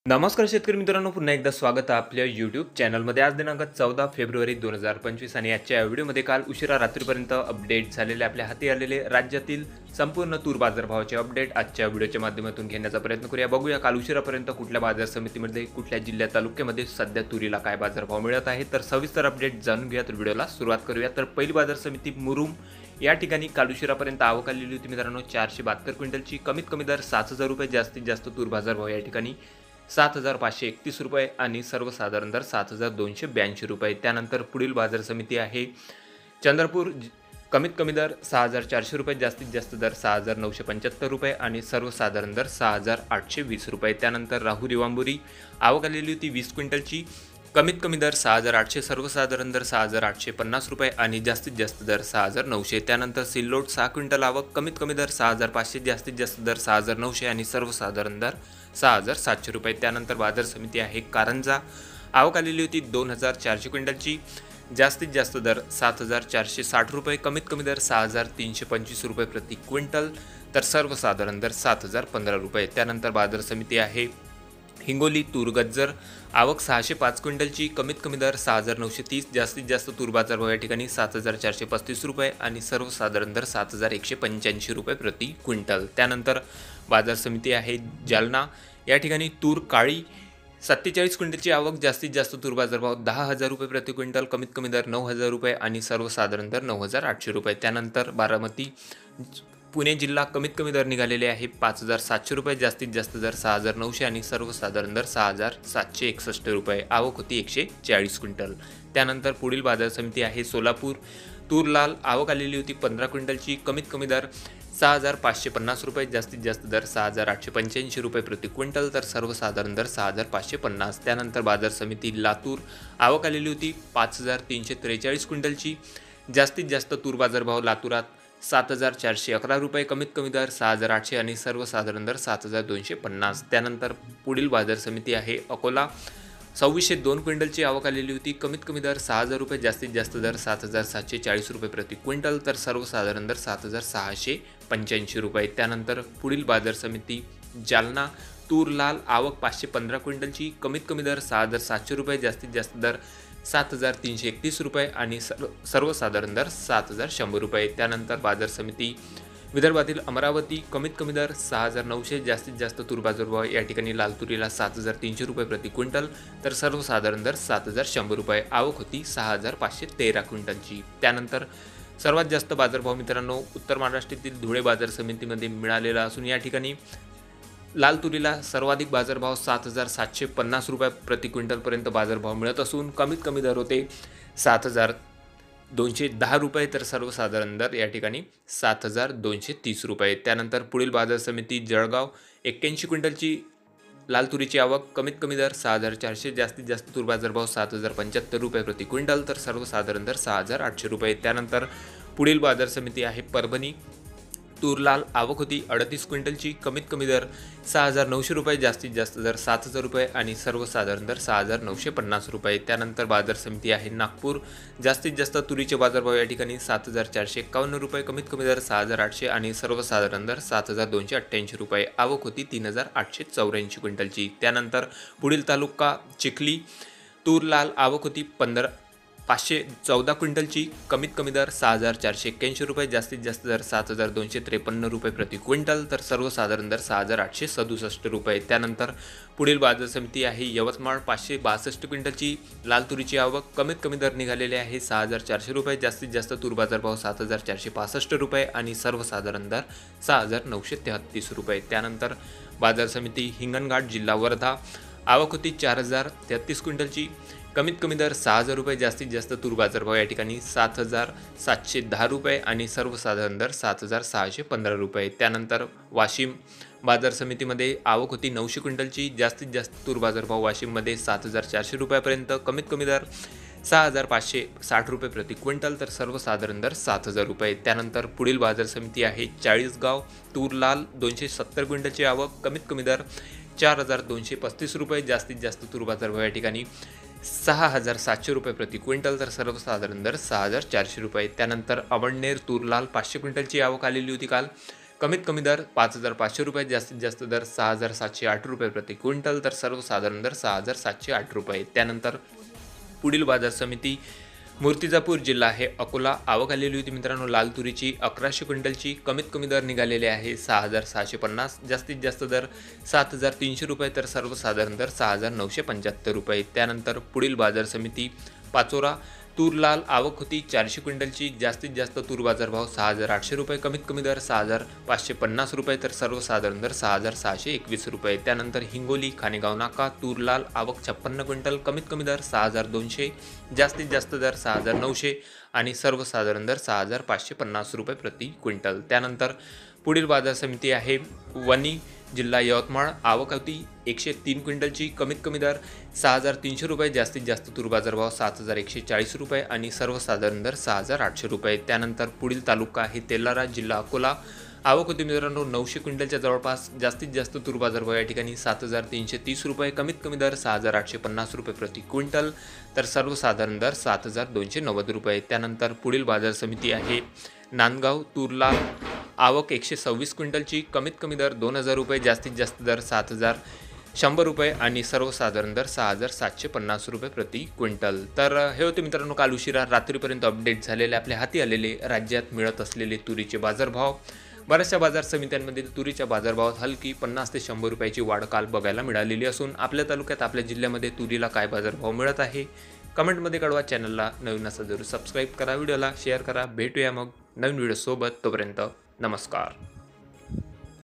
नमस्कार शेतकरी मित्रांनो, पुन्हा एकदा स्वागत आहे आपल्या यूट्यूब चॅनलमध्ये। आज दिनांक 14 फेब्रुवारी 2025 आणि आजच्या व्हिडिओमध्ये काल उशिरा रात्रीपर्यंत अपडेट झालेले आपल्या हाती आलेले राज्यातील संपूर्ण तूर बाजारभावाचे अपडेट आजच्या व्हिडिओच्या माध्यमातून घेण्याचा प्रयत्न करूया। बघूया काल उशिरापर्यंत कुठल्या बाजार समितीमध्ये, कुठल्या जिल्ह्या तालुक्यामध्ये सध्या तुरीला काय बाजारभाव मिळत आहे, तर सविस्तर अपडेट जाणून घेऊया। तर व्हिडिओला सुरुवात करूया। तर पहिली बाजार समिती मुरुम या ठिकाणी काल उशिरापर्यंत आवक आलेली होती मित्रांनो 472 क्विंटलची। कमीत कमी दर 7000 रुपये, जास्तीत जास्त तूर बाजारभाव या ठिकाणी 7531 रुपये आणि सर्वसाधारण दर 7282 रुपये। त्यानंतर पुढील बाजार समिती आहे चंद्रपूर, कमीत कमी दर 6400 रुपये, जास्तीत जास्त दर 6975 रुपये आणि सर्वसाधारण दर 6820 रुपये। त्यानंतर राहुरी वांबुरी आवक आलेली होती 20 क्विंटलची, कमीत कमी दर 6800, सर्वसाधारण दर 6850 रुपये आणि जास्तीत जास्त दर 6900। त्यानंतर सिल्लोड 6 क्विंटल आवक, कमीत कमी दर 6500, जास्तीत जास्त दर 6900 आणि सर्वसाधारण दर 6700 रुपये। त्यानंतर बाजार समिती आहे कारंजा, आवक आलेली होती 2400 क्विंटलची, जास्तीत जास्त दर 7460 रुपये, कमीत कमी दर 6325 रुपये प्रति क्विंटल, तर सर्वसाधारण दर 7015 रुपये। त्यानंतर बाजार समिती आहे हिंगोली तूर गज्जर, आवक 605 क्विंटलची, कमीत कमी दर 6930, जास्तीत जास्त तूर बाजारभाव या ठिकाणी 7435 रुपये आणि सर्वसाधारण दर 7185 रुपये प्रति क्विंटल। त्यानंतर बाजार समिती आहे जालना, या ठिकाणी तूर काळी 47 क्विंटलची आवक, जास्तीत जास्त तूर बाजारभाव 10,000 रुपये प्रति क्विंटल, कमीत कमी दर 9000 रुपये आणि सर्वसाधारण दर 9800 रुपये। त्यानंतर बारामती पुणे जिल्हा, कमीत कमी दर निघालेले आहे 5700 रुपये, जास्तीत जास्त दर 6900 आणि सर्वसाधारण दर 6761 रुपये। आवक होती 140 क्विंटल। त्यानंतर पुढील बाजार समिती आहे सोलापूर, तूर लाल आवक आलेली होती 15 क्विंटलची, कमीत कमी दर 6550 रुपये, जास्तीत जास्त दर 6885 रुपये प्रति क्विंटल, तर सर्वसाधारण दर 6550। त्यानंतर बाजार समिती लातूर, आवक आलेली होती 5343 क्विंटलची, जास्तीत जास्त तूर बाजारभाव लातूरात 7411 रुपये, कमीत कमी दर 6800 आणि सर्वसाधारण दर 7250। त्यानंतर पुढील बाजार समिती आहे अकोला, 2602 क्विंटलची आवक आलेली होती, कमीत कमी दर 6000 रुपये, जास्तीत जास्त दर 7740 रुपये प्रति क्विंटल, तर सर्वसाधारण दर 7685 रुपये। त्यानंतर पुढील बाजार समिती जालना, तूर लाल आवक 515 क्विंटलची, कमीत कमी दर 6700 रुपये, जास्तीत जास्त दर 7331 रुपये आणि सर्वसाधारण दर 7100 रुपये। त्यानंतर बाजार समिती विदर्भातील अमरावती, कमीत कमी दर 6900, जास्तीत जास्त तूर बाजारभाव या ठिकाणी लाल तुरीला 7300 रुपये प्रति क्विंटल, तर सर्वसाधारण दर 7100 रुपये। आवक होती 6513 क्विंटलची। त्यानंतर सर्वात जास्त बाजारभाव मित्रांनो उत्तर महाराष्ट्रातील धुळे बाजार समितीमध्ये मिळालेला असून या ठिकाणी लाल तुरीला सर्वाधिक बाजारभाव 7750 रुपये प्रति क्विंटलपर्यंत बाजारभाव मिळत असून कमीत कमी दर होते 7210 रुपये, तर सर्वसाधारण दर या ठिकाणी 7230 रुपये। त्यानंतर पुढील बाजार समिती जळगाव, 81 क्विंटलची लाल तुरीची आवक, कमीत कमी दर 6400, जास्तीत जास्त तूर बाजारभाव 7075 रुपये प्रति क्विंटल, तर सर्वसाधारण दर 6800 रुपये। त्यानंतर पुढील बाजार समिती आहे परभणी, तूर लाल आवक होती 38 क्विंटलची, कमीत कमी दर 6900 रुपये, जास्तीत जास्त दर 7000 रुपये आणि सर्वसाधारण दर 6950 रुपये। त्यानंतर बाजार समिती आहे नागपूर, जास्तीत जास्त तुरीचे बाजारभाव या ठिकाणी 7451 रुपये, कमीत कमी दर 6800 आणि सर्वसाधारण दर 7288 रुपये। आवक होती 3884 क्विंटलची। त्यानंतर पुढील तालुका चिखली, तूर लाल आवक होती 514 क्विंटलची, कमीत कमी दर 6481 रुपये, जास्तीत जास्त दर 7253 रुपये प्रति क्विंटल, तर सर्वसाधारण दर 6867 रुपये। त्यानंतर पुढील बाजार समिती आहे यवतमाळ, 562 क्विंटलची लाल तुरीची आवक, कमीत कमी दर निघालेले आहे 6400 रुपये, जास्तीत जास्त तूर बाजारभाव 7465 रुपये आणि सर्वसाधारण दर 6933 रुपये। त्यानंतर बाजार समिती हिंगणघाट, जिल्हा वर्धा, आवक होती 4033 क्विंटलची, कमीत कमी दर 6000 रुपये, जास्तीत जास्त तूर बाजारभाव या ठिकाणी 7710 रुपये आणि सर्वसाधारण दर 7615 रुपये। त्यानंतर वाशिम बाजार समितीमध्ये आवक होती 900 क्विंटलची, जास्तीत जास्त तूर बाजारभाव वाशिममध्ये 7400 रुपयापर्यंत, कमीत कमी दर 6560 रुपये प्रति क्विंटल, तर सर्वसाधारण दर 7000 रुपये। त्यानंतर पुढील बाजार समिती आहे चाळीसगाव, तूर लाल 270 क्विंटलची आवक, कमीत कमी दर 4235 रुपये, जास्तीत जास्त तूर बाजारभाव या ठिकाणी 6700 रुपये प्रति क्विंटल, तर सर्वसाधारण दर 6400 रुपये। त्यानंतर अमळनेर, तूर लाल 500 क्विंटलची आवक आलेली होती काल, कमीत कमी दर 5,500 रुपये, जास्तीत जास्त दर 6,708 रुपये प्रति क्विंटल, तर सर्वसाधारण दर 6,708 रुपये. त्यानंतर पुढील बाजार समिती मूर्तिजापूर जिल्हा आहे अकोला. आवक आलेली होती मित्रांनो लाल तुरीची 1100 क्विंटलची. कमीत कमी दर निघालेले आहे 6,650, जास्तीत जास्त दर 7,300 रुपये, तर सर्वसाधारण दर 6,975 रुपये. त्यानंतर पुढील बाजार समिती पाचोरा तूर लाल. आवक होती 400 क्विंटलची. जास्तीत जास्त तूर बाजारभाव 6,800 रुपये, कमीत कमी दर 6,550 रुपये, तर सर्वसाधारण दर 6,621 रुपये. त्यानंतर हिंगोली खानेगाव नाका तूर लाल. आवक 56 क्विंटल. कमीत कमी दर 6,200, जास्तीत जास्त दर 6,900 आणि सर्वसाधारण दर 6,550 रुपये प्रति क्विंटल. त्यानंतर पुढील बाजार समिती आहे वणी जिल्हा यवतमाळ. आवक होती 103 क्विंटलची. कमीत कमी दर 6,300 रुपये, जास्तीत जास्त तूर बाजारभाव 7,140 रुपये आणि सर्वसाधारण दर 6,800 रुपये. त्यानंतर पुढील तालुका आहे तेलारा जिल्हा अकोला. आवक होती मित्रांनो 900 क्विंटलच्या जवळपास. जास्तीत जास्त तूर बाजारभाव या ठिकाणी 7,330 रुपये, कमीत कमी दर 6,850 रुपये प्रति क्विंटल, तर सर्वसाधारण दर 7,290 रुपये. त्यानंतर पुढील बाजार समिती आहे नांदगाव तूर लाल. आवक 126 क्विंटलची. कमीत कमी दर 2,000 रुपये, जास्तीत जास्त दर 7,100 रुपये आणि सर्वसाधारण दर 6,750 रुपये प्रति क्विंटल. तर हे होते मित्रांनो काल उशिरा रात्रीपर्यंत अपडेट झालेले आपल्या हाती आलेले राज्यात मिळत असलेले तुरीचे बाजारभाव. बऱ्याचशा बाजार समित्यांमध्ये तुरीच्या बाजारभावात हलकी 50 ते 100 रुपयाची वाढ काल बघायला मिळालेली असून आपल्या तालुक्यात आपल्या जिल्ह्यामध्ये तुरीला काय बाजारभाव मिळत आहे कमेंटमध्ये कळवा. चॅनलला नवीन असेल जरूर सबस्क्राईब करा, व्हिडिओला शेअर करा. भेटूया मग नवीन व्हिडिओसोबत. तोपर्यंत नमस्कार.